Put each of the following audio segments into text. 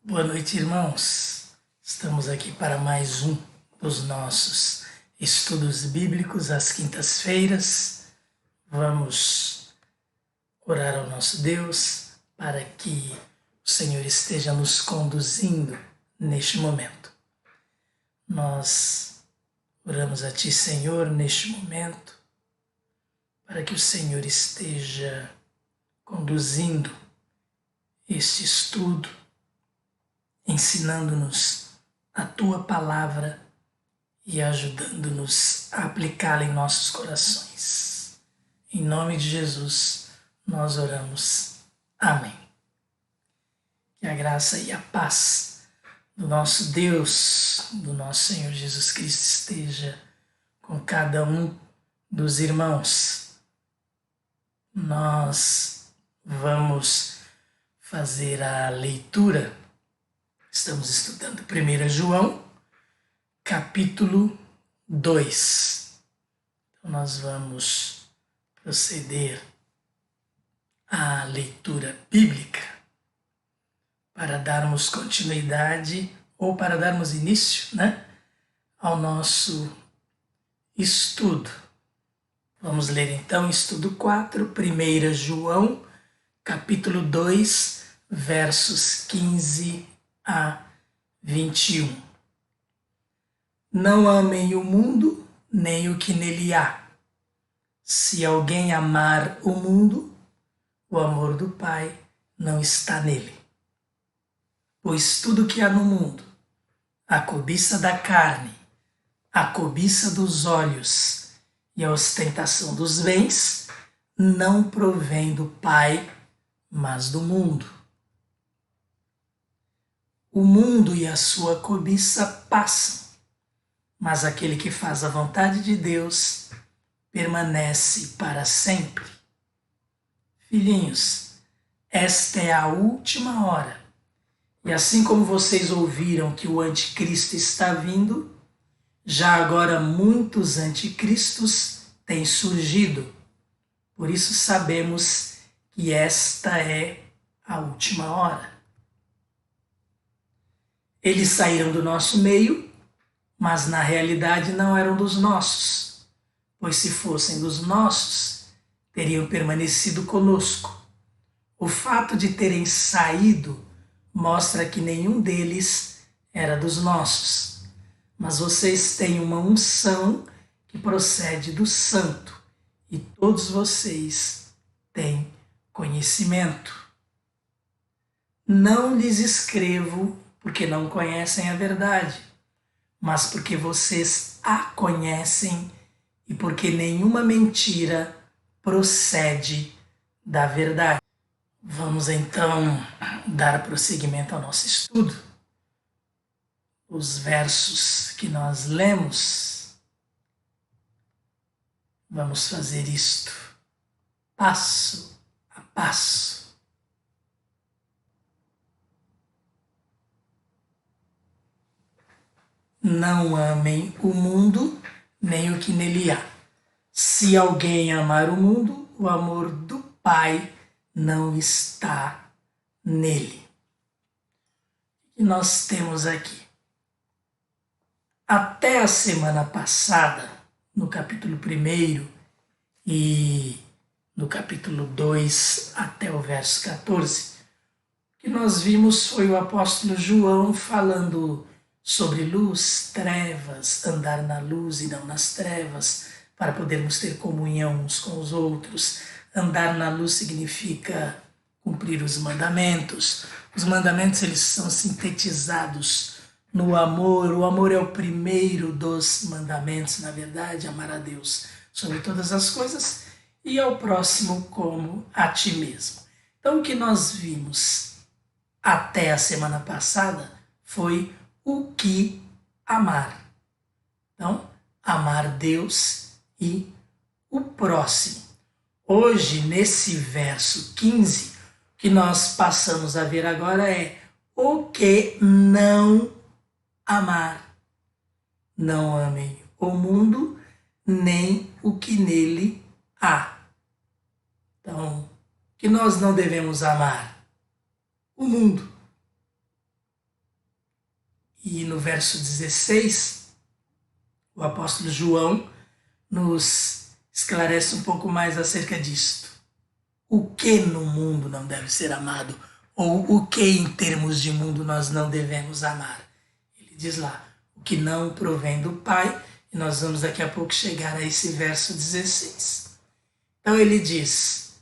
Boa noite, irmãos. Estamos aqui para mais um dos nossos estudos bíblicos às quintas-feiras. Vamos orar ao nosso Deus para que o Senhor esteja nos conduzindo neste momento. Nós oramos a Ti, Senhor, neste momento, para que o Senhor esteja conduzindo este estudo, ensinando-nos a Tua palavra e ajudando-nos a aplicá-la em nossos corações. Em nome de Jesus, nós oramos. Amém. Que a graça e a paz do nosso Deus, do nosso Senhor Jesus Cristo esteja com cada um dos irmãos. Nós vamos fazer a leitura. Estamos estudando 1 João, capítulo 2. Então nós vamos proceder à leitura bíblica para darmos continuidade ou para darmos início, ao nosso estudo. Vamos ler então estudo 4, 1 João, capítulo 2, versos 15 a 21. Não amem o mundo, nem o que nele há. Se alguém amar o mundo, o amor do Pai não está nele. Pois tudo que há no mundo, a cobiça da carne, a cobiça dos olhos e a ostentação dos bens, não provém do Pai, mas do mundo. O mundo e a sua cobiça passam, mas aquele que faz a vontade de Deus permanece para sempre. Filhinhos, esta é a última hora. E assim como vocês ouviram que o anticristo está vindo, já agora muitos anticristos têm surgido. Por isso sabemos que esta é a última hora. Eles saíram do nosso meio, mas na realidade não eram dos nossos, pois se fossem dos nossos, teriam permanecido conosco. O fato de terem saído mostra que nenhum deles era dos nossos, mas vocês têm uma unção que procede do Santo, e todos vocês têm conhecimento. Não lhes escrevo porque não conhecem a verdade, mas porque vocês a conhecem e porque nenhuma mentira procede da verdade. Vamos então dar prosseguimento ao nosso estudo. Os versos que nós lemos, vamos fazer isto passo a passo. Não amem o mundo, nem o que nele há. Se alguém amar o mundo, o amor do Pai não está nele. O que nós temos aqui? Até a semana passada, no capítulo 1 e no capítulo 2 até o verso 14, o que nós vimos foi o apóstolo João falando sobre luz, trevas, andar na luz e não nas trevas, para podermos ter comunhão uns com os outros. Andar na luz significa cumprir os mandamentos. Os mandamentos, eles são sintetizados no amor. O amor é o primeiro dos mandamentos, na verdade, amar a Deus sobre todas as coisas e ao próximo como a ti mesmo. Então, o que nós vimos até a semana passada foi o que amar. Então, amar Deus e o próximo. Hoje, nesse verso 15, o que nós passamos a ver agora é o que não amar. Não amem o mundo, nem o que nele há. Então, o que nós não devemos amar? O mundo. E no verso 16, o apóstolo João nos esclarece um pouco mais acerca disto. O que no mundo não deve ser amado? Ou o que em termos de mundo nós não devemos amar? Ele diz lá, o que não provém do Pai, e nós vamos daqui a pouco chegar a esse verso 16. Então ele diz,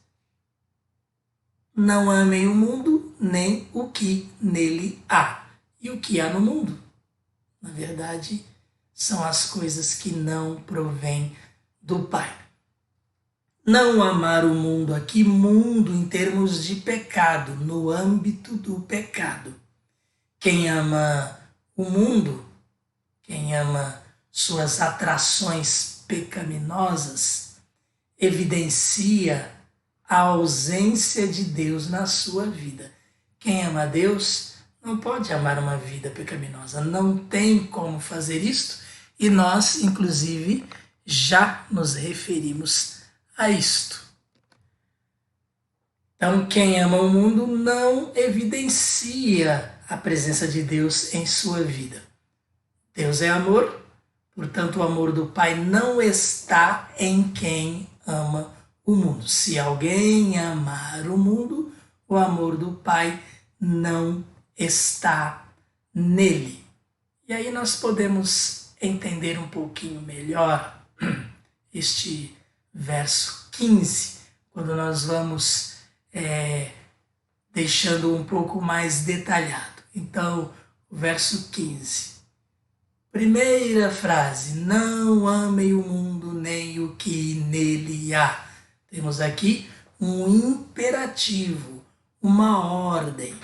não amem o mundo, nem o que nele há. E o que há no mundo? Na verdade, são as coisas que não provêm do Pai. Não amar o mundo aqui, mundo em termos de pecado, no âmbito do pecado. Quem ama o mundo, quem ama suas atrações pecaminosas, evidencia a ausência de Deus na sua vida. Quem ama a Deus não pode amar uma vida pecaminosa, não tem como fazer isto, e nós, inclusive, já nos referimos a isto. Então, quem ama o mundo não evidencia a presença de Deus em sua vida. Deus é amor, portanto, o amor do Pai não está em quem ama o mundo. Se alguém amar o mundo, o amor do Pai não está nele. E aí nós podemos entender um pouquinho melhor este verso 15, quando nós vamos deixando um pouco mais detalhado. Então, o verso 15. Primeira frase, não amem o mundo nem o que nele há. Temos aqui um imperativo, uma ordem.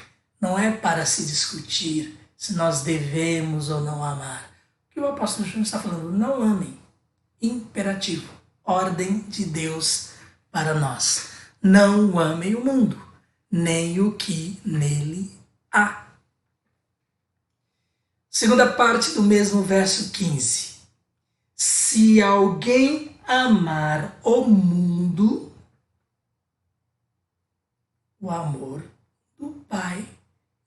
Não é para se discutir se nós devemos ou não amar. O que o apóstolo João está falando? Não amem. Imperativo, ordem de Deus para nós. Não amem o mundo, nem o que nele há. Segunda parte do mesmo verso 15. Se alguém amar o mundo, o amor do Pai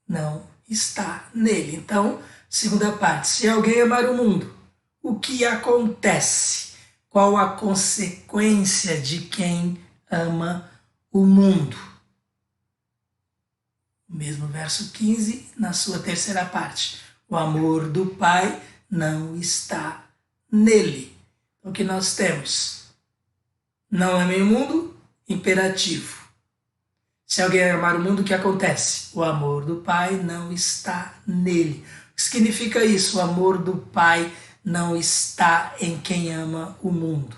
não está nele. Então, segunda parte. Se alguém amar o mundo, o que acontece? Qual a consequência de quem ama o mundo? O mesmo verso 15, na sua terceira parte. O amor do Pai não está nele. O que nós temos? Não amem o mundo, imperativo. Se alguém amar o mundo, o que acontece? O amor do Pai não está nele. O que significa isso? O amor do Pai não está em quem ama o mundo.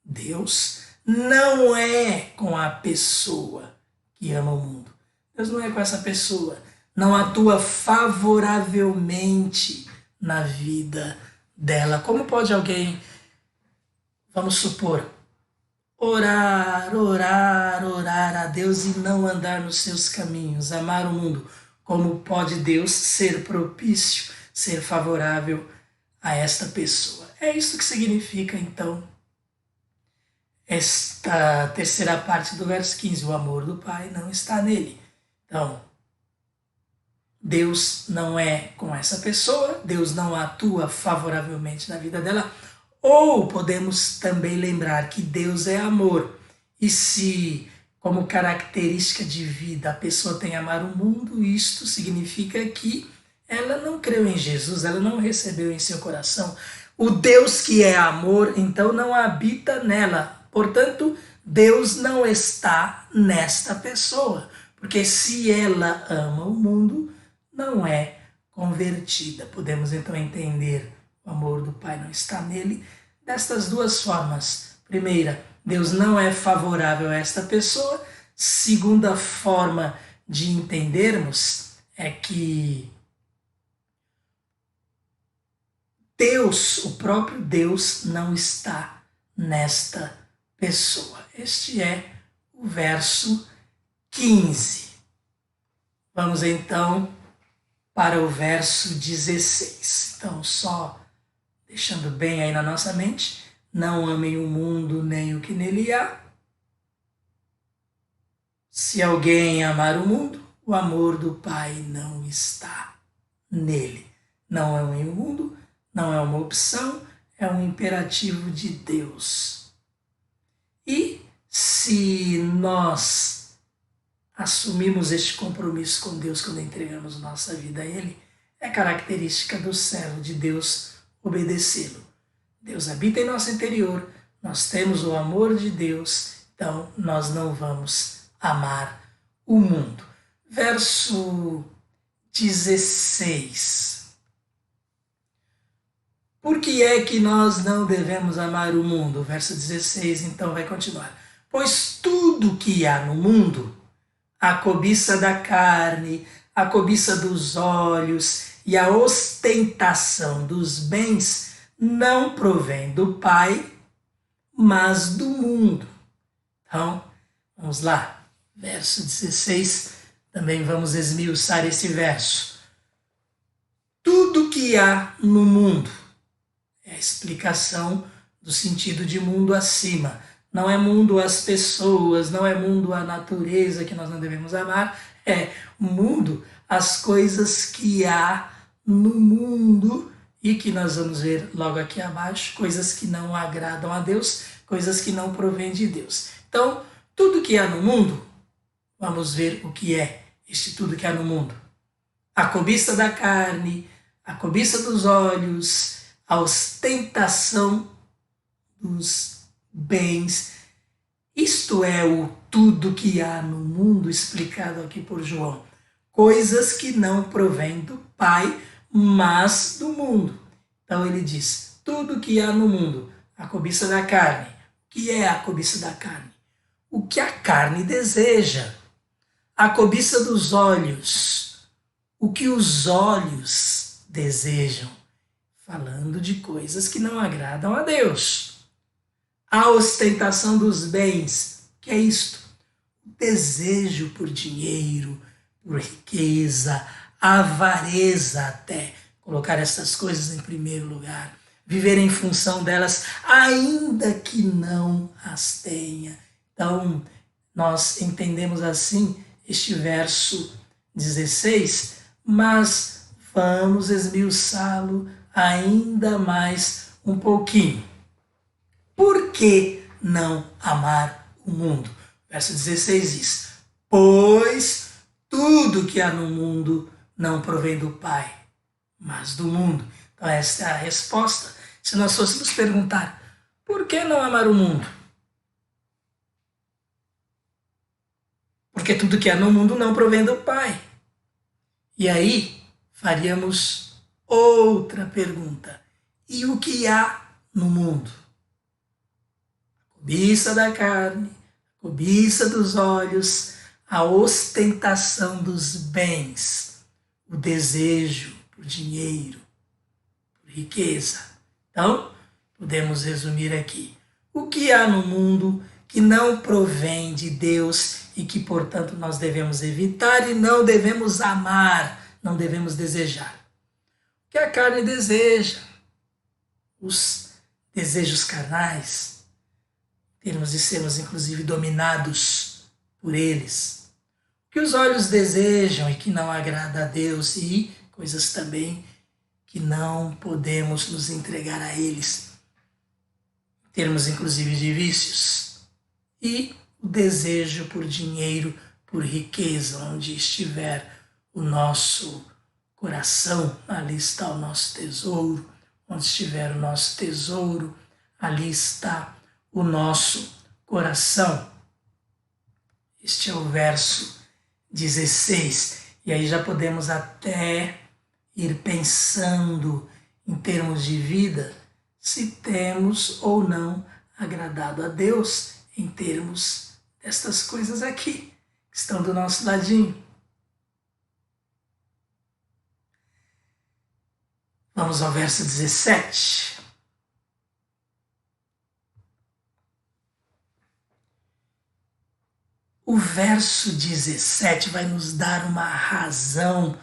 Deus não é com a pessoa que ama o mundo. Deus não é com essa pessoa. Não atua favoravelmente na vida dela. Como pode alguém, vamos supor, orar a Deus e não andar nos seus caminhos, amar o mundo? Como pode Deus ser propício, ser favorável a esta pessoa? É isso que significa, então, esta terceira parte do verso 15. O amor do Pai não está nele. Então, Deus não é com essa pessoa, Deus não atua favoravelmente na vida dela. Ou podemos também lembrar que Deus é amor. E se, como característica de vida, a pessoa tem amar o mundo, isto significa que ela não creu em Jesus, ela não recebeu em seu coração o Deus que é amor, então não habita nela. Portanto, Deus não está nesta pessoa, porque se ela ama o mundo, não é convertida. Podemos então entender o amor do Pai não está nele destas duas formas. Primeira, Deus não é favorável a esta pessoa. Segunda forma de entendermos é que Deus, o próprio Deus, não está nesta pessoa. Este é o verso 15. Vamos então para o verso 16. Então, só deixando bem aí na nossa mente, não amem o mundo nem o que nele há. Se alguém amar o mundo, o amor do Pai não está nele. Não é um imundo, não é uma opção, é um imperativo de Deus. E se nós assumimos este compromisso com Deus quando entregamos nossa vida a Ele, é característica do servo de Deus obedecê-lo. Deus habita em nosso interior, nós temos o amor de Deus, então nós não vamos amar o mundo. Verso 16. Por que é que nós não devemos amar o mundo? O verso 16 então vai continuar. Pois tudo que há no mundo, a cobiça da carne, a cobiça dos olhos e a ostentação dos bens não provém do Pai, mas do mundo. Então, vamos lá. Verso 16, também vamos esmiuçar esse verso. Tudo que há no mundo, é a explicação do sentido de mundo acima. Não é mundo as pessoas, não é mundo a natureza que nós não devemos amar, é mundo as coisas que há no mundo e que nós vamos ver logo aqui abaixo, coisas que não agradam a Deus, coisas que não provêm de Deus. Então, tudo que há no mundo, vamos ver o que é este tudo que há no mundo. A cobiça da carne, a cobiça dos olhos, a ostentação dos bens. Isto é o tudo que há no mundo explicado aqui por João. Coisas que não provêm do Pai, mas do mundo. Então ele diz, tudo que há no mundo, a cobiça da carne. O que é a cobiça da carne? O que a carne deseja. A cobiça dos olhos. O que os olhos desejam. Falando de coisas que não agradam a Deus. A ostentação dos bens, que é isto? O desejo por dinheiro, por riqueza, avareza até. Colocar essas coisas em primeiro lugar. Viver em função delas, ainda que não as tenha. Então, nós entendemos assim este verso 16, mas vamos esmiuçá-lo ainda mais um pouquinho. Por que não amar o mundo? Verso 16 diz, pois tudo que há no mundo não provém do Pai, mas do mundo. Então esta é a resposta. Se nós fôssemos perguntar, por que não amar o mundo? Porque tudo que há no mundo não provém do Pai. E aí faríamos outra pergunta. E o que há no mundo? A cobiça da carne, a cobiça dos olhos, a ostentação dos bens, o desejo por dinheiro, por riqueza. Então, podemos resumir aqui. O que há no mundo que não provém de Deus e que, portanto, nós devemos evitar e não devemos amar, não devemos desejar? O que a carne deseja, os desejos carnais, termos de sermos, inclusive, dominados por eles. O que os olhos desejam e que não agrada a Deus e coisas também que não podemos nos entregar a eles. Termos, inclusive, de vícios. E o desejo por dinheiro, por riqueza, onde estiver o nosso coração, ali está o nosso tesouro. Onde estiver o nosso tesouro, ali está o nosso coração. Este é o verso 16. E aí já podemos até ir pensando em termos de vida, se temos ou não agradado a Deus em termos destas coisas aqui, que estão do nosso ladinho. Vamos ao verso 17. O verso 17 vai nos dar uma razão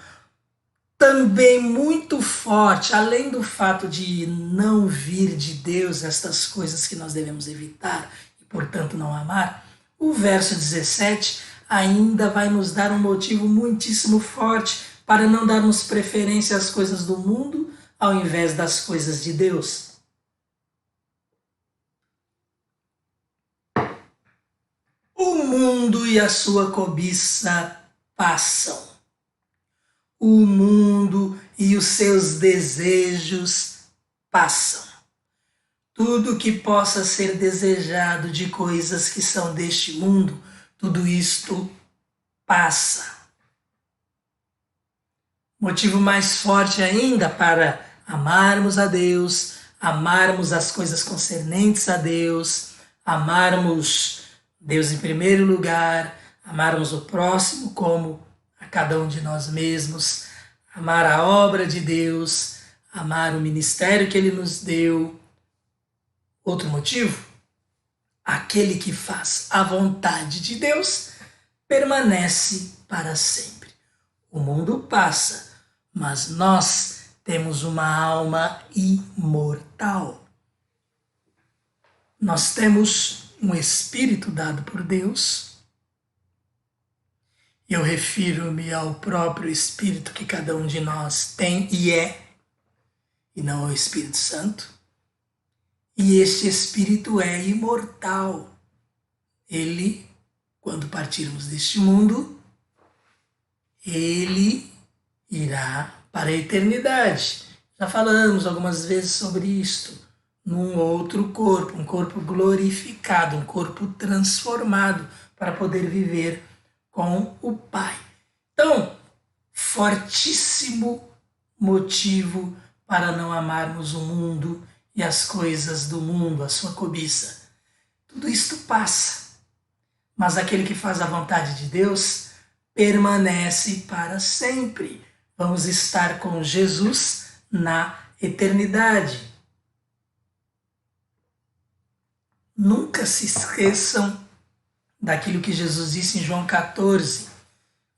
também muito forte, além do fato de não vir de Deus estas coisas que nós devemos evitar e, portanto, não amar. O verso 17 ainda vai nos dar um motivo muitíssimo forte para não darmos preferência às coisas do mundo ao invés das coisas de Deus. O mundo e a sua cobiça passam. O mundo e os seus desejos passam. Tudo que possa ser desejado de coisas que são deste mundo, tudo isto passa. Motivo mais forte ainda para amarmos a Deus, amarmos as coisas concernentes a Deus, amarmos Deus em primeiro lugar, amarmos o próximo como a cada um de nós mesmos, amar a obra de Deus, amar o ministério que Ele nos deu. Outro motivo? Aquele que faz a vontade de Deus permanece para sempre. O mundo passa, mas nós temos uma alma imortal. Nós temos um espírito dado por Deus. Eu refiro-me ao próprio espírito que cada um de nós tem e é, e não ao Espírito Santo. E este espírito é imortal. Ele, quando partirmos deste mundo, ele irá para a eternidade. Já falamos algumas vezes sobre isto. Num outro corpo, um corpo glorificado, um corpo transformado para poder viver com o Pai. Então, fortíssimo motivo para não amarmos o mundo e as coisas do mundo, a sua cobiça. Tudo isto passa, mas aquele que faz a vontade de Deus permanece para sempre. Vamos estar com Jesus na eternidade. Nunca se esqueçam daquilo que Jesus disse em João 14,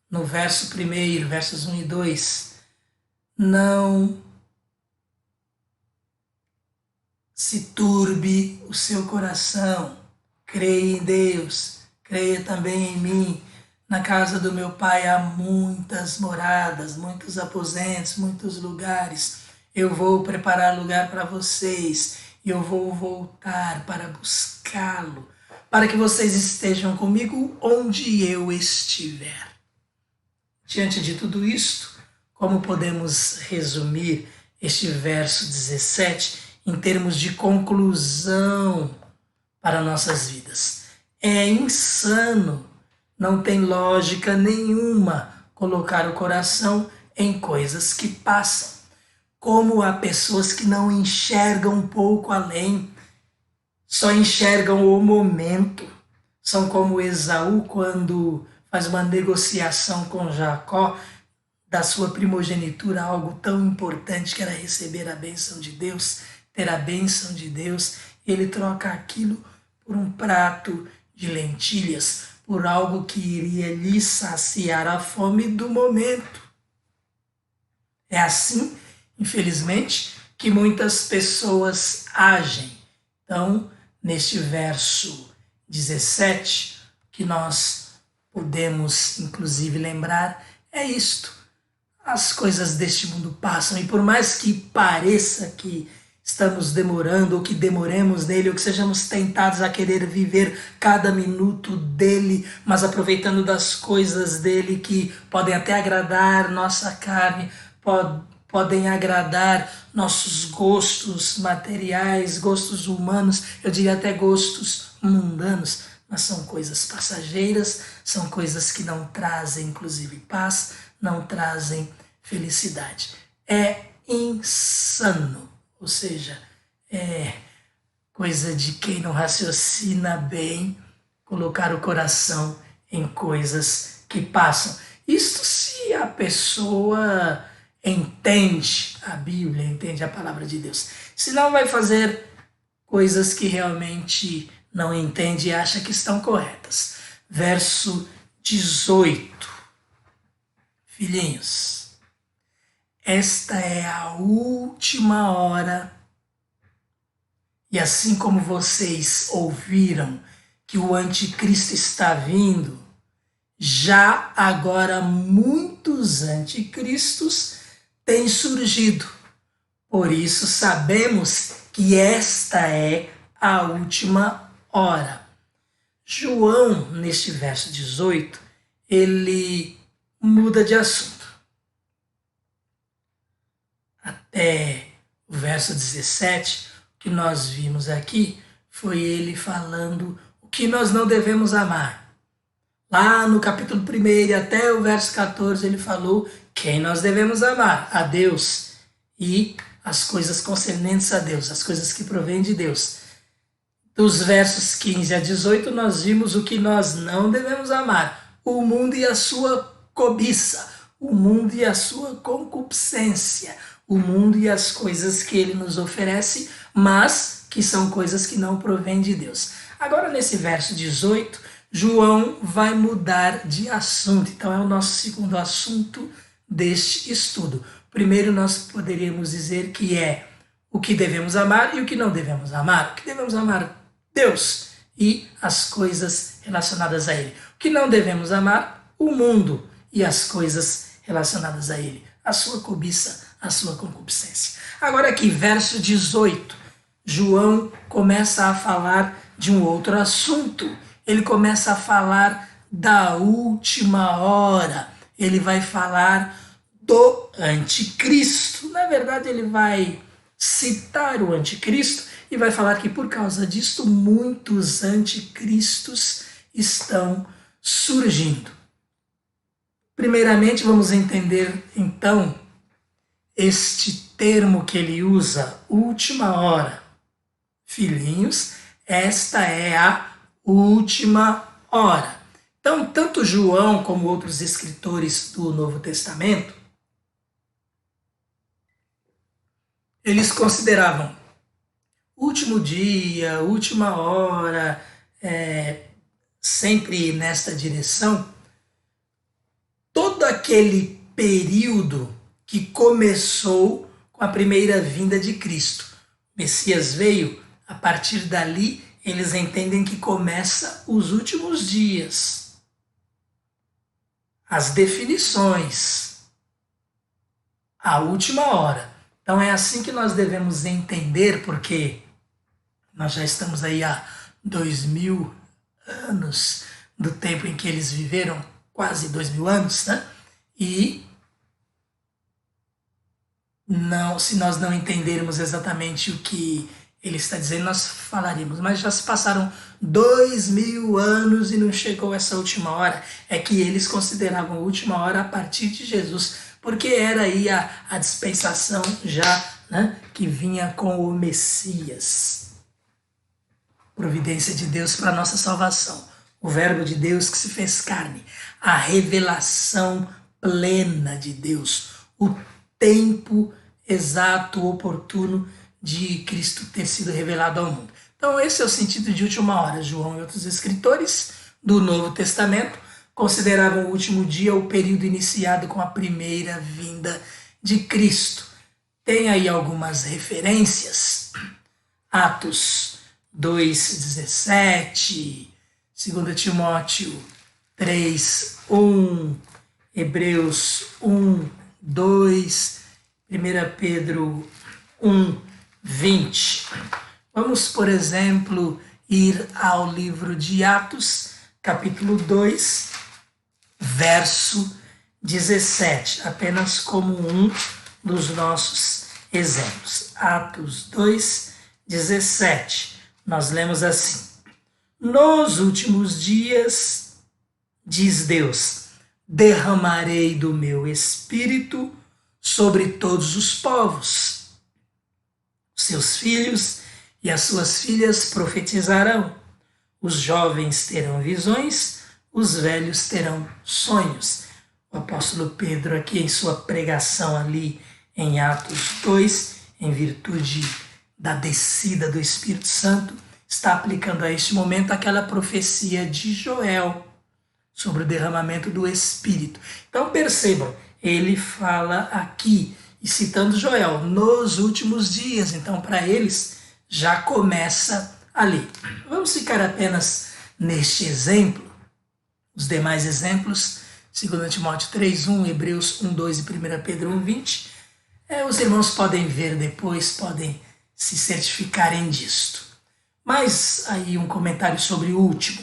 no verso 1, versos 1 e 2. Não se turbe o seu coração. Creia em Deus, creia também em mim. Na casa do meu Pai há muitas moradas, muitos aposentos, muitos lugares. Eu vou preparar lugar para vocês. Eu vou voltar para buscá-lo, para que vocês estejam comigo onde eu estiver. Diante de tudo isto, como podemos resumir este verso 17 em termos de conclusão para nossas vidas? É insano, não tem lógica nenhuma colocar o coração em coisas que passam. Como há pessoas que não enxergam um pouco além, só enxergam o momento. São como Esaú quando faz uma negociação com Jacó da sua primogenitura, algo tão importante que era receber a bênção de Deus, ter a bênção de Deus. Ele troca aquilo por um prato de lentilhas, por algo que iria lhe saciar a fome do momento. É assim, infelizmente, que muitas pessoas agem. Então, neste verso 17, que nós podemos inclusive lembrar, é isto. As coisas deste mundo passam e por mais que pareça que estamos demorando, ou que demoremos nele, ou que sejamos tentados a querer viver cada minuto dele, mas aproveitando das coisas dele que podem até agradar nossa carne, podem agradar nossos gostos materiais, gostos humanos, eu diria até gostos mundanos, mas são coisas passageiras, são coisas que não trazem, inclusive, paz, não trazem felicidade. É insano, ou seja, é coisa de quem não raciocina bem colocar o coração em coisas que passam. Isto se a pessoa entende a Bíblia, entende a palavra de Deus. Senão vai fazer coisas que realmente não entende e acha que estão corretas. Verso 18. Filhinhos, esta é a última hora, e assim como vocês ouviram que o anticristo está vindo, Já agora muitos anticristos têm surgido. Por isso sabemos que esta é a última hora. João, neste verso 18, ele muda de assunto. Até o verso 17, o que nós vimos aqui foi ele falando o que nós não devemos amar. Lá no capítulo 1 e até o verso 14, ele falou quem nós devemos amar: a Deus e as coisas concernentes a Deus, as coisas que provêm de Deus. Dos versos 15 a 18, nós vimos o que nós não devemos amar: o mundo e a sua cobiça, o mundo e a sua concupiscência, o mundo e as coisas que ele nos oferece, mas que são coisas que não provêm de Deus. Agora, nesse verso 18, João vai mudar de assunto. Então, é o nosso segundo assunto deste estudo. Primeiro, nós poderíamos dizer que é o que devemos amar e o que não devemos amar. O que devemos amar? Deus e as coisas relacionadas a Ele. O que não devemos amar? O mundo e as coisas relacionadas a Ele. A sua cobiça, a sua concupiscência. Agora aqui, verso 18, João começa a falar de um outro assunto. Ele começa a falar da última hora. Ele vai falar do anticristo. Na verdade, ele vai citar o anticristo e vai falar que por causa disto muitos anticristos estão surgindo. Primeiramente, vamos entender então este termo que ele usa, última hora. Filhinhos, esta é a última hora. Então, tanto João como outros escritores do Novo Testamento, eles consideravam último dia, última hora, sempre nesta direção, todo aquele período que começou com a primeira vinda de Cristo. O Messias veio, a partir dali eles entendem que começa os últimos dias. As definições, a última hora. Então é assim que nós devemos entender, porque nós já estamos aí há 2000 anos do tempo em que eles viveram, quase 2000 anos, né? E se nós não entendermos exatamente o que ele está dizendo, nós falaríamos, mas já se passaram 2000 anos e não chegou essa última hora. É que eles consideravam a última hora a partir de Jesus, porque era aí a dispensação já, né, que vinha com o Messias. Providência de Deus para a nossa salvação. O verbo de Deus que se fez carne. A revelação plena de Deus. O tempo exato, oportuno de Cristo ter sido revelado ao mundo. Então esse é o sentido de última hora. João e outros escritores do Novo Testamento consideravam o último dia o período iniciado com a primeira vinda de Cristo. Tem aí algumas referências. Atos 2:17, 2 Timóteo 3:1, Hebreus 1:2, 1 Pedro 1:20. Vamos, por exemplo, ir ao livro de Atos, capítulo 2, verso 17, apenas como um dos nossos exemplos. Atos 2:17. Nós lemos assim: nos últimos dias, diz Deus, derramarei do meu espírito sobre todos os povos. Seus filhos e as suas filhas profetizarão. Os jovens terão visões, os velhos terão sonhos. O apóstolo Pedro aqui em sua pregação ali em Atos 2, em virtude da descida do Espírito Santo, está aplicando a este momento aquela profecia de Joel sobre o derramamento do Espírito. Então percebam, ele fala aqui, e citando Joel, nos últimos dias. Então para eles já começa ali. Vamos ficar apenas neste exemplo os demais exemplos, 2 Timóteo 3:1, Hebreus 1:2 e 1 Pedro 1:20, os irmãos podem ver depois, podem se certificarem disto. Mas aí um comentário sobre o último,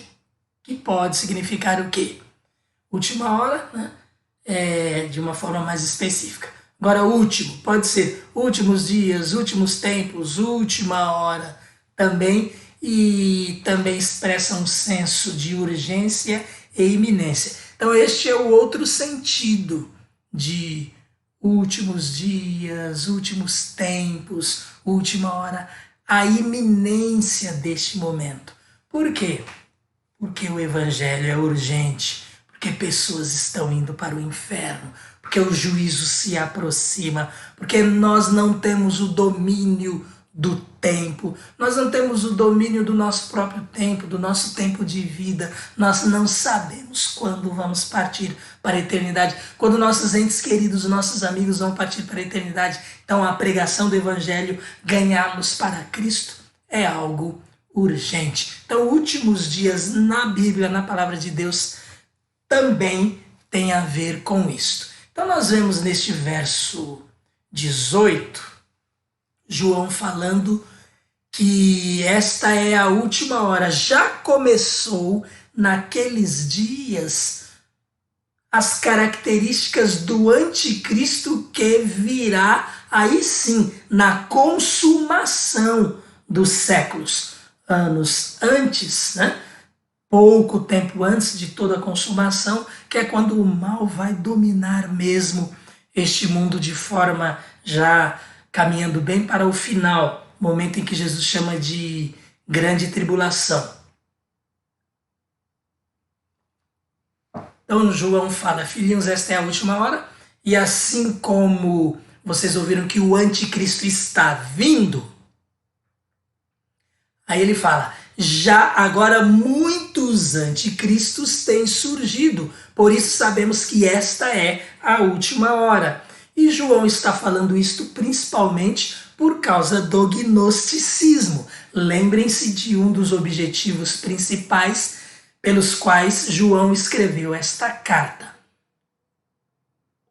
que pode significar o quê? Última hora, né? De uma forma mais específica. Agora, último, pode ser últimos dias, últimos tempos, última hora também, e também expressa um senso de urgência e iminência. Então, este é o outro sentido de últimos dias, últimos tempos, última hora, a iminência deste momento. Por quê? Porque o evangelho é urgente, porque pessoas estão indo para o inferno, porque o juízo se aproxima, porque nós não temos o domínio do tempo, nós não temos o domínio do nosso próprio tempo, do nosso tempo de vida, nós não sabemos quando vamos partir para a eternidade, quando nossos entes queridos, nossos amigos vão partir para a eternidade. Então a pregação do evangelho, ganhá-los para Cristo, é algo urgente. Então, últimos dias na Bíblia, na palavra de Deus, também tem a ver com isto. Então, nós vemos neste verso 18, João falando que esta é a última hora. Já começou naqueles dias as características do anticristo que virá aí sim, na consumação dos séculos. Anos antes, né? Pouco tempo antes de toda a consumação, que é quando o mal vai dominar mesmo este mundo de forma já caminhando bem para o final, momento em que Jesus chama de grande tribulação. Então João fala, filhinhos, esta é a última hora, e assim como vocês ouviram que o anticristo está vindo, aí ele fala, já agora muitos anticristos têm surgido, por isso sabemos que esta é a última hora. E João está falando isto principalmente por causa do gnosticismo. Lembrem-se de um dos objetivos principais pelos quais João escreveu esta carta.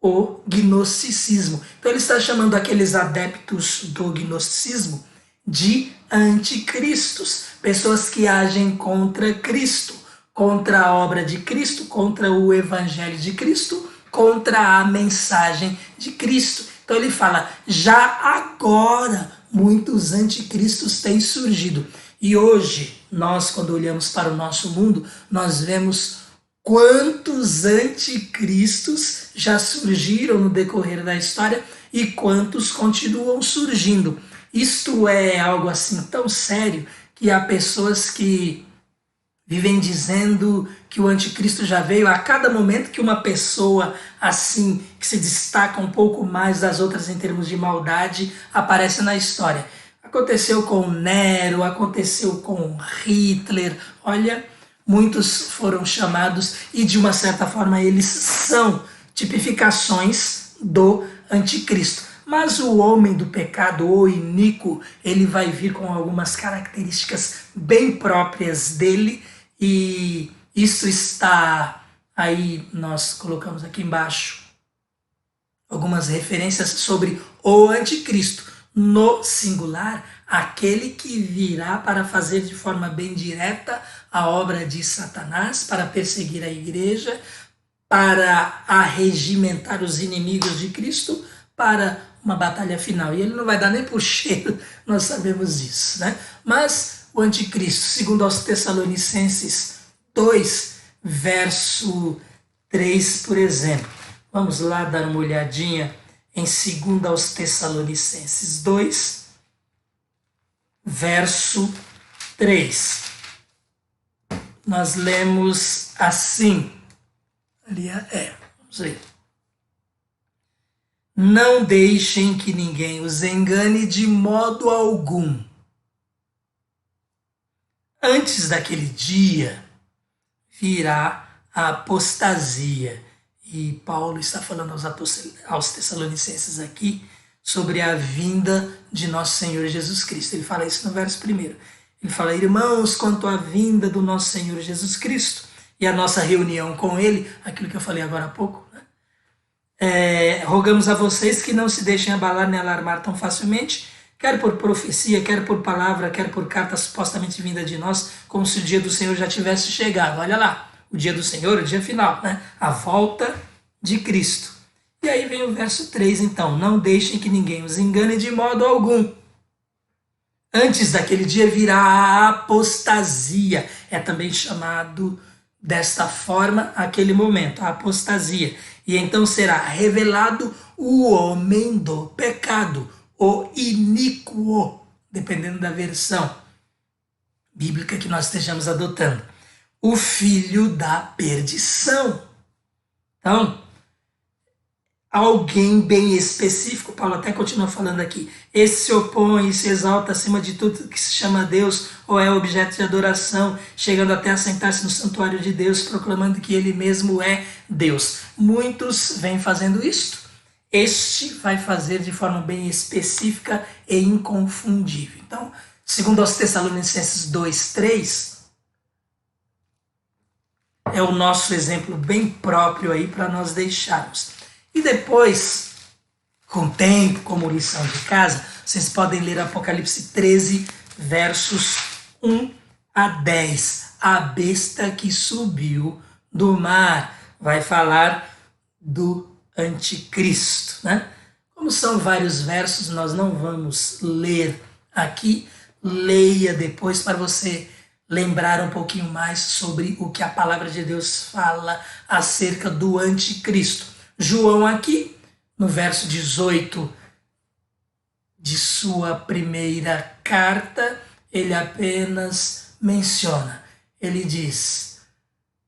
O gnosticismo. Então ele está chamando aqueles adeptos do gnosticismo de anticristos, pessoas que agem contra Cristo, contra a obra de Cristo, contra o evangelho de Cristo, contra a mensagem de Cristo. Então ele fala, já agora muitos anticristos têm surgido. E hoje, nós quando olhamos para o nosso mundo, nós vemos quantos anticristos já surgiram no decorrer da história e quantos continuam surgindo. Isto é algo assim tão sério que há pessoas que vivem dizendo que o anticristo já veio. A cada momento que uma pessoa assim, que se destaca um pouco mais das outras em termos de maldade, aparece na história. Aconteceu com Nero, aconteceu com Hitler, olha, muitos foram chamados e de uma certa forma eles são tipificações do anticristo. Mas o homem do pecado, o iníquo, ele vai vir com algumas características bem próprias dele, e isso está aí, nós colocamos aqui embaixo algumas referências sobre o anticristo, no singular, aquele que virá para fazer de forma bem direta a obra de Satanás, para perseguir a igreja, para arregimentar os inimigos de Cristo, para uma batalha final. E ele não vai dar nem por cheiro, nós sabemos disso, né? Mas o anticristo, segundo aos Tessalonicenses 2, verso 3, por exemplo. Vamos lá dar uma olhadinha em 2 aos Tessalonicenses 2, verso 3. Nós lemos assim. Vamos ver. Não deixem que ninguém os engane de modo algum. Antes daquele dia virá a apostasia. E Paulo está falando aos Tessalonicenses aqui sobre a vinda de nosso Senhor Jesus Cristo. Ele fala isso no verso 1. Ele fala, irmãos, quanto à vinda do nosso Senhor Jesus Cristo, e a nossa reunião com Ele, aquilo que eu falei agora há pouco, né? Rogamos a vocês que não se deixem abalar nem alarmar tão facilmente, quer por profecia, quer por palavra, quer por carta supostamente vinda de nós, como se o dia do Senhor já tivesse chegado. Olha lá, o dia do Senhor, o dia final, né? A volta de Cristo. E aí vem o verso 3, então. Não deixem que ninguém os engane de modo algum. Antes daquele dia virá a apostasia. É também chamado desta forma aquele momento, a apostasia. E então será revelado o homem do pecado, o iníquo, dependendo da versão bíblica que nós estejamos adotando. O filho da perdição. Então, alguém bem específico, Paulo até continua falando aqui, esse se opõe e se exalta acima de tudo que se chama Deus ou é objeto de adoração, chegando até a sentar-se no santuário de Deus, proclamando que ele mesmo é Deus. Muitos vêm fazendo isto. Este vai fazer de forma bem específica e inconfundível. Então, segundo aos Tessalonicenses 2:3, é o nosso exemplo bem próprio aí para nós deixarmos. E depois, com tempo, como lição de casa, vocês podem ler Apocalipse 13, versos 1 a 10. A besta que subiu do mar. Vai falar do anticristo, né? Como são vários versos, nós não vamos ler aqui. Leia depois para você lembrar um pouquinho mais sobre o que a palavra de Deus fala acerca do anticristo. João aqui, no verso 18 de sua primeira carta, ele apenas menciona. Ele diz,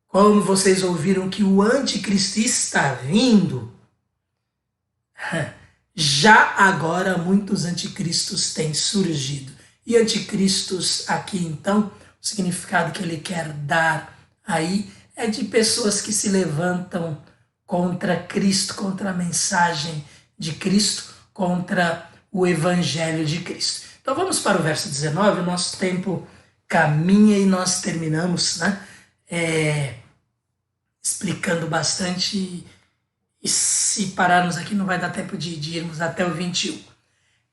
como vocês ouviram que o anticristo está vindo, já agora muitos anticristos têm surgido. E anticristos aqui, então, o significado que ele quer dar aí é de pessoas que se levantam contra Cristo, contra a mensagem de Cristo, contra o Evangelho de Cristo. Então vamos para o verso 19, o nosso tempo caminha e nós terminamos, né? Explicando bastante, e se pararmos aqui não vai dar tempo de irmos até o 21.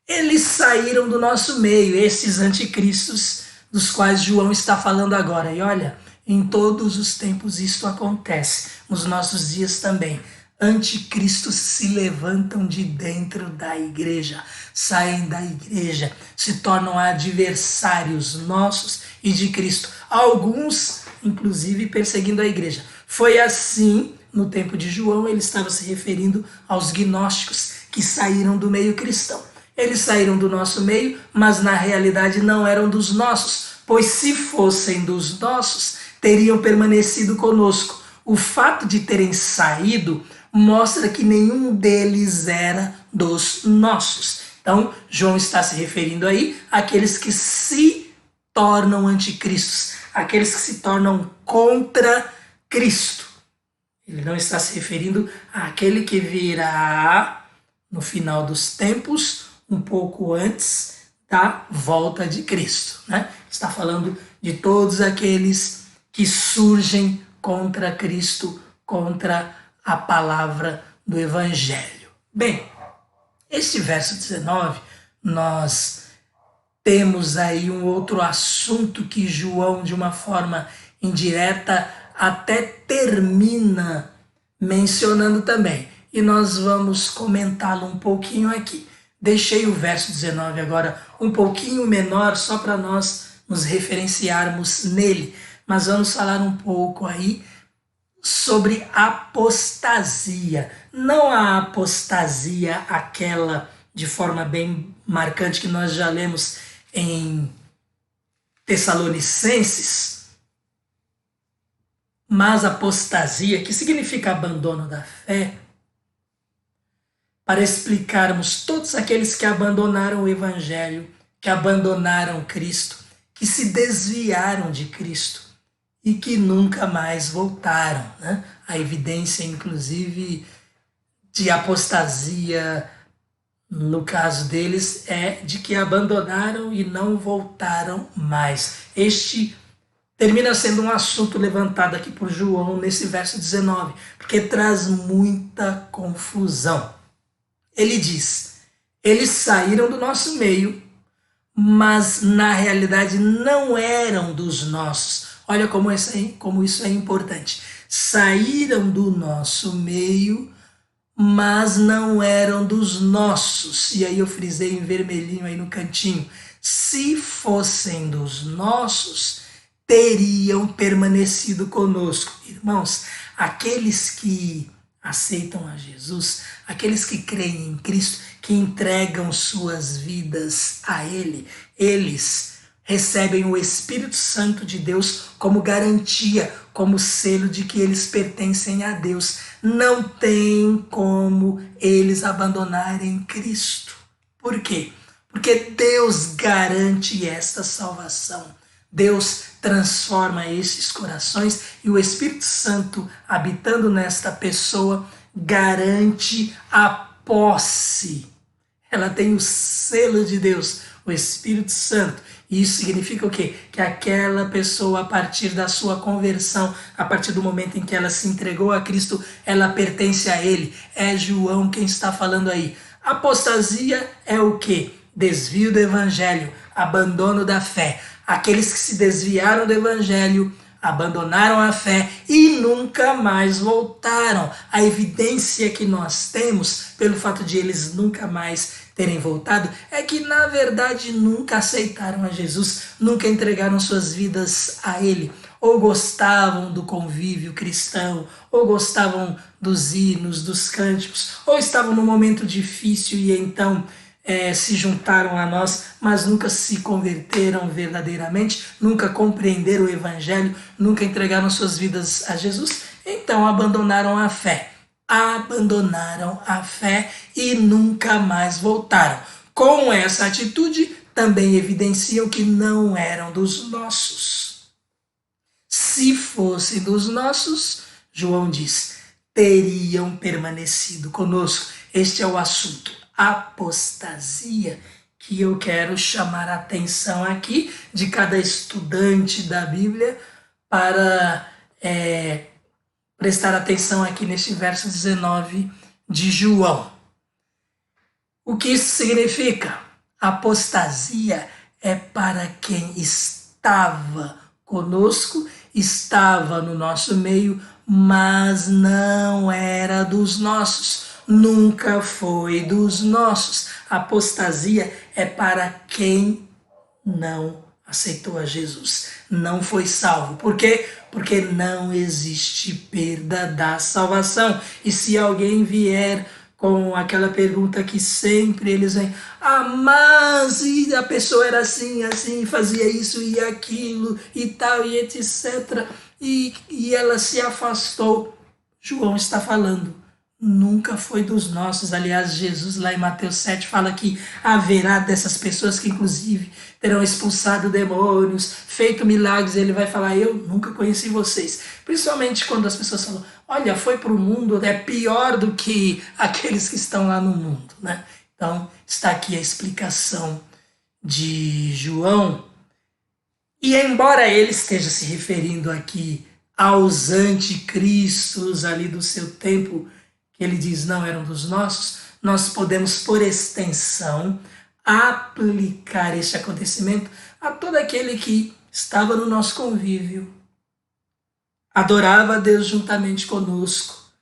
Eles saíram do nosso meio, esses anticristos dos quais João está falando agora. E olha, em todos os tempos isto acontece, nos nossos dias também. Anticristos se levantam de dentro da igreja, saem da igreja, se tornam adversários nossos e de Cristo. Alguns, inclusive, perseguindo a igreja. Foi assim, no tempo de João, ele estava se referindo aos gnósticos que saíram do meio cristão. Eles saíram do nosso meio, mas na realidade não eram dos nossos, pois se fossem dos nossos, teriam permanecido conosco. O fato de terem saído mostra que nenhum deles era dos nossos. Então, João está se referindo aí àqueles que se tornam anticristos, aqueles que se tornam contra Cristo. Ele não está se referindo àquele que virá no final dos tempos, um pouco antes da volta de Cristo, né? Está falando de todos aqueles que surgem contra Cristo, contra a palavra do Evangelho. Bem, este verso 19, nós temos aí um outro assunto que João, de uma forma indireta, até termina mencionando também. E nós vamos comentá-lo um pouquinho aqui. Deixei o verso 19 agora um pouquinho menor, só para nós nos referenciarmos nele. Mas vamos falar um pouco aí sobre apostasia. Não a apostasia, aquela de forma bem marcante que nós já lemos em Tessalonicenses, mas apostasia, que significa abandono da fé, para explicarmos todos aqueles que abandonaram o Evangelho, que abandonaram Cristo, que se desviaram de Cristo e que nunca mais voltaram, né? A evidência, inclusive, de apostasia, no caso deles, é de que abandonaram e não voltaram mais. Este termina sendo um assunto levantado aqui por João nesse verso 19, porque traz muita confusão. Ele diz: eles saíram do nosso meio, mas na realidade não eram dos nossos. Olha como isso é importante. Saíram do nosso meio, mas não eram dos nossos. E aí eu frisei em vermelhinho aí no cantinho. Se fossem dos nossos, teriam permanecido conosco. Irmãos, aqueles que aceitam a Jesus, aqueles que creem em Cristo, que entregam suas vidas a Ele, eles recebem o Espírito Santo de Deus como garantia, como selo de que eles pertencem a Deus. Não tem como eles abandonarem Cristo. Por quê? Porque Deus garante esta salvação. Deus transforma esses corações e o Espírito Santo habitando nesta pessoa garante a posse. Ela tem o selo de Deus, o Espírito Santo. E isso significa o quê? Que aquela pessoa, a partir da sua conversão, a partir do momento em que ela se entregou a Cristo, ela pertence a Ele. É João quem está falando aí. Apostasia é o quê? Desvio do Evangelho, abandono da fé. Aqueles que se desviaram do Evangelho, abandonaram a fé e nunca mais voltaram. A evidência que nós temos, pelo fato de eles nunca mais terem voltado, é que na verdade nunca aceitaram a Jesus, nunca entregaram suas vidas a Ele. Ou gostavam do convívio cristão, ou gostavam dos hinos, dos cânticos, ou estavam num momento difícil e então se juntaram a nós, mas nunca se converteram verdadeiramente, nunca compreenderam o Evangelho, nunca entregaram suas vidas a Jesus, então abandonaram a fé. Abandonaram a fé e nunca mais voltaram. Com essa atitude, também evidenciam que não eram dos nossos. Se fossem dos nossos, João diz, teriam permanecido conosco. Este é o assunto, apostasia, que eu quero chamar a atenção aqui de cada estudante da Bíblia para prestar atenção aqui neste verso 19 de João. O que isso significa? Apostasia é para quem estava conosco, estava no nosso meio, mas não era dos nossos, nunca foi dos nossos. Apostasia é para quem não aceitou a Jesus, não foi salvo. Por quê? Porque não existe perda da salvação. E se alguém vier com aquela pergunta que sempre eles vêm, mas e a pessoa era assim, fazia isso e aquilo e tal e etc. E ela se afastou. João está falando, nunca foi dos nossos. Aliás, Jesus lá em Mateus 7 fala que haverá dessas pessoas que inclusive terão expulsado demônios, feito milagres. Ele vai falar, eu nunca conheci vocês. Principalmente quando as pessoas falam, olha, foi para o mundo, é pior do que aqueles que estão lá no mundo, né? Então, está aqui a explicação de João. E embora ele esteja se referindo aqui aos anticristos ali do seu tempo, que ele diz não eram dos nossos, nós podemos, por extensão, aplicar este acontecimento a todo aquele que estava no nosso convívio, adorava a Deus juntamente conosco,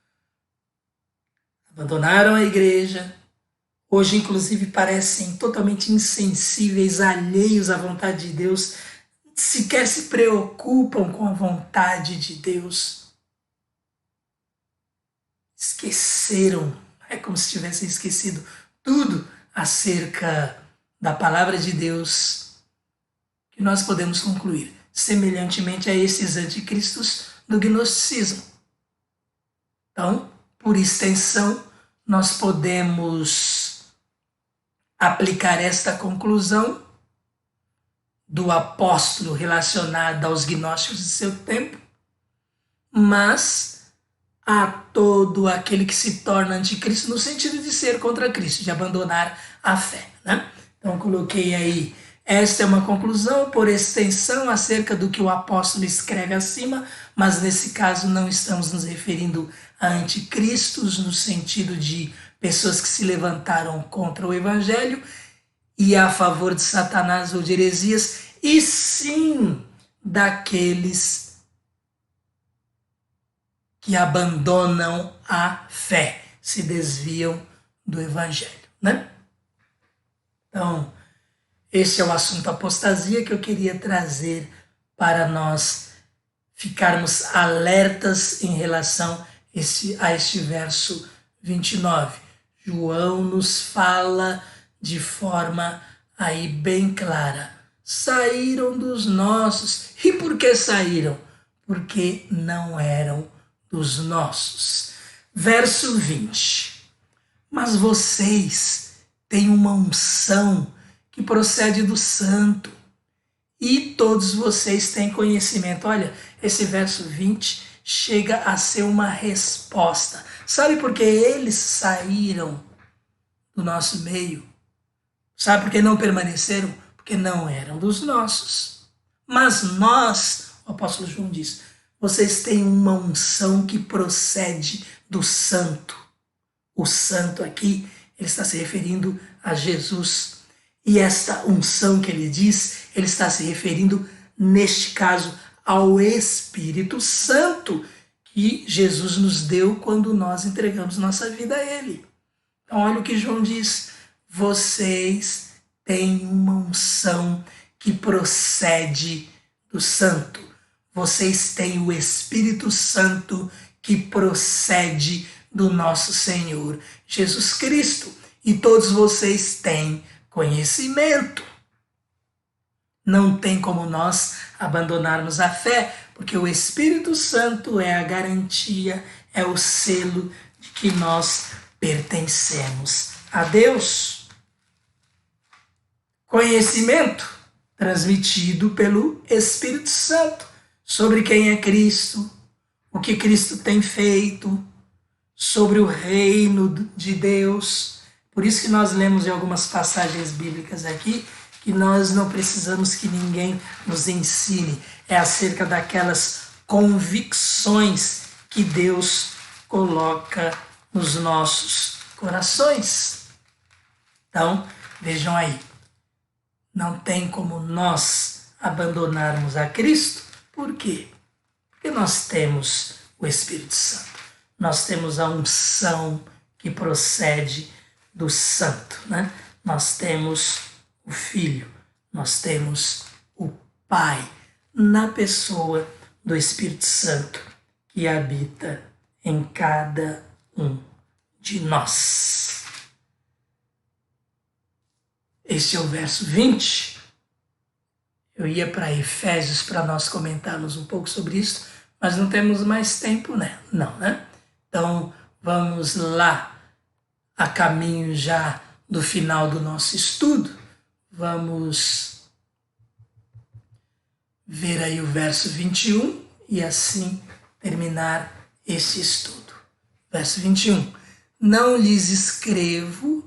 abandonaram a igreja, hoje inclusive parecem totalmente insensíveis, alheios à vontade de Deus, sequer se preocupam com a vontade de Deus. Esqueceram, é como se tivessem esquecido tudo acerca da palavra de Deus, que nós podemos concluir, semelhantemente a esses anticristos do gnosticismo. Então, por extensão, nós podemos aplicar esta conclusão do apóstolo relacionado aos gnósticos de seu tempo, mas a todo aquele que se torna anticristo no sentido de ser contra Cristo, de abandonar a fé, né? Então coloquei aí Esta é uma conclusão por extensão acerca do que o apóstolo escreve acima, mas nesse caso não estamos nos referindo a anticristos no sentido de pessoas que se levantaram contra o evangelho e a favor de Satanás ou de heresias, e sim daqueles que abandonam a fé, se desviam do evangelho, né? Então, esse é o assunto apostasia que eu queria trazer para nós ficarmos alertas em relação a este verso 29. João nos fala de forma aí bem clara. Saíram dos nossos. E por que saíram? Porque não eram dos nossos. Verso 20. Mas vocês têm uma unção que procede do santo, e todos vocês têm conhecimento. Olha, esse verso 20 chega a ser uma resposta. Sabe por que eles saíram do nosso meio? Sabe por que não permaneceram? Porque não eram dos nossos. Mas nós, o apóstolo João diz, vocês têm uma unção que procede do santo. O santo aqui, ele está se referindo a Jesus. E esta unção que ele diz, ele está se referindo, neste caso, ao Espírito Santo que Jesus nos deu quando nós entregamos nossa vida a ele. Então, olha o que João diz. Vocês têm uma unção que procede do Santo. Vocês têm o Espírito Santo que procede do nosso Senhor Jesus Cristo. E todos vocês têm conhecimento. Não tem como nós abandonarmos a fé, porque o Espírito Santo é a garantia, é o selo de que nós pertencemos a Deus. Conhecimento transmitido pelo Espírito Santo sobre quem é Cristo, o que Cristo tem feito, sobre o reino de Deus. Por isso que nós lemos em algumas passagens bíblicas aqui que nós não precisamos que ninguém nos ensine. É acerca daquelas convicções que Deus coloca nos nossos corações. Então, vejam aí, não tem como nós abandonarmos a Cristo. Por quê? Porque nós temos o Espírito Santo. Nós temos a unção que procede do Santo, né? Nós temos o Filho, nós temos o Pai, na pessoa do Espírito Santo que habita em cada um de nós. Este é o verso 20. Eu ia para Efésios para nós comentarmos um pouco sobre isso, mas não temos mais tempo, né? Não, né? Então, vamos lá, a caminho já do final do nosso estudo. Vamos ver aí o verso 21 e assim terminar esse estudo. Verso 21. Não lhes escrevo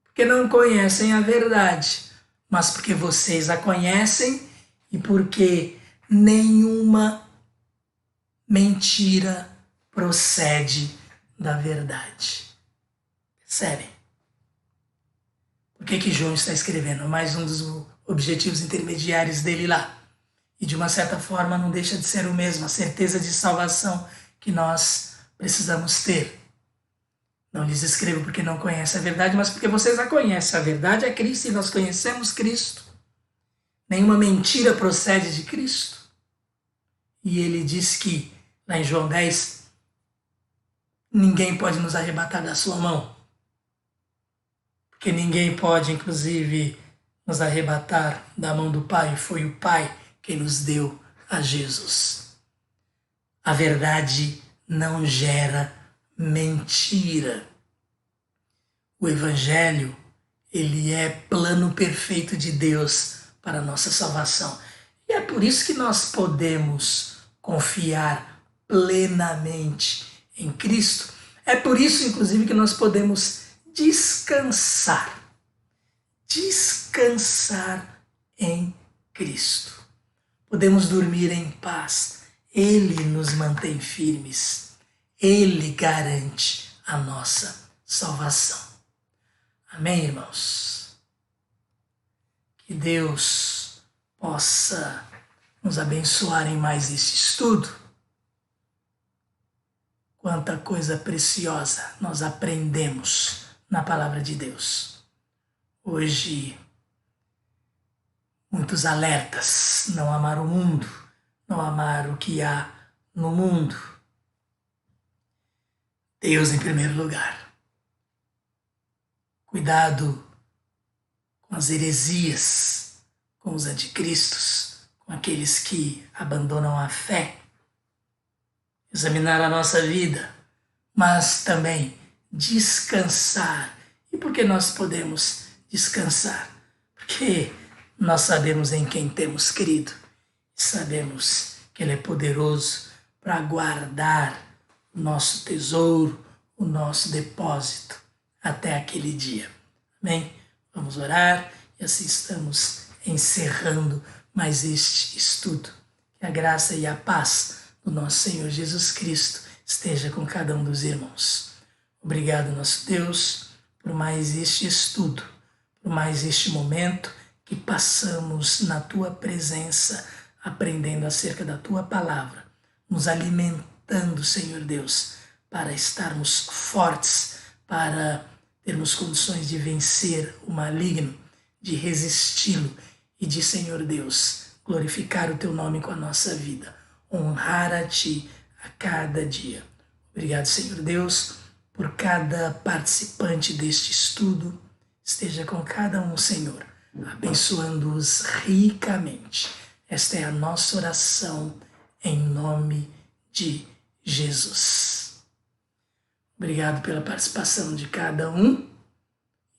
porque não conhecem a verdade, mas porque vocês a conhecem e porque nenhuma mentira procede da verdade. Percebem? Por que João está escrevendo? Mais um dos objetivos intermediários dele lá. E de uma certa forma não deixa de ser o mesmo, a certeza de salvação que nós precisamos ter. Não lhes escrevo porque não conhecem a verdade, mas porque vocês a conhecem. A verdade é Cristo e nós conhecemos Cristo. Nenhuma mentira procede de Cristo. E ele diz que, lá em João 10, ninguém pode nos arrebatar da sua mão. Porque ninguém pode, inclusive, nos arrebatar da mão do Pai. Foi o Pai quem nos deu a Jesus. A verdade não gera mentira. O Evangelho, ele é plano perfeito de Deus para a nossa salvação. E é por isso que nós podemos confiar plenamente em Cristo. É por isso, inclusive, que nós podemos descansar em Cristo. Podemos dormir em paz. Ele nos mantém firmes. Ele garante a nossa salvação. Amém, irmãos? Que Deus possa nos abençoar em mais este estudo. Quanta coisa preciosa nós aprendemos na palavra de Deus. Hoje, muitos alertas: não amar o mundo, não amar o que há no mundo. Deus em primeiro lugar. Cuidado com as heresias, com os anticristos, com aqueles que abandonam a fé. Examinar a nossa vida, mas também descansar. E por que nós podemos descansar? Porque nós sabemos em quem temos crido. Sabemos que Ele é poderoso para guardar o nosso tesouro, o nosso depósito até aquele dia. Amém? Vamos orar e assim estamos encerrando mais este estudo. Que a graça e a paz do nosso Senhor Jesus Cristo esteja com cada um dos irmãos. Obrigado, nosso Deus, por mais este estudo, por mais este momento que passamos na Tua presença, aprendendo acerca da Tua palavra, nos alimentando, Senhor Deus, para estarmos fortes, para termos condições de vencer o maligno, de resisti-lo e de, Senhor Deus, glorificar o Teu nome com a nossa vida, honrar a Ti a cada dia. Obrigado, Senhor Deus, por cada participante deste estudo. Esteja com cada um, Senhor, abençoando-os ricamente. Esta é a nossa oração em nome de Jesus. Obrigado pela participação de cada um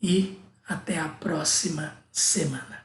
e até a próxima semana.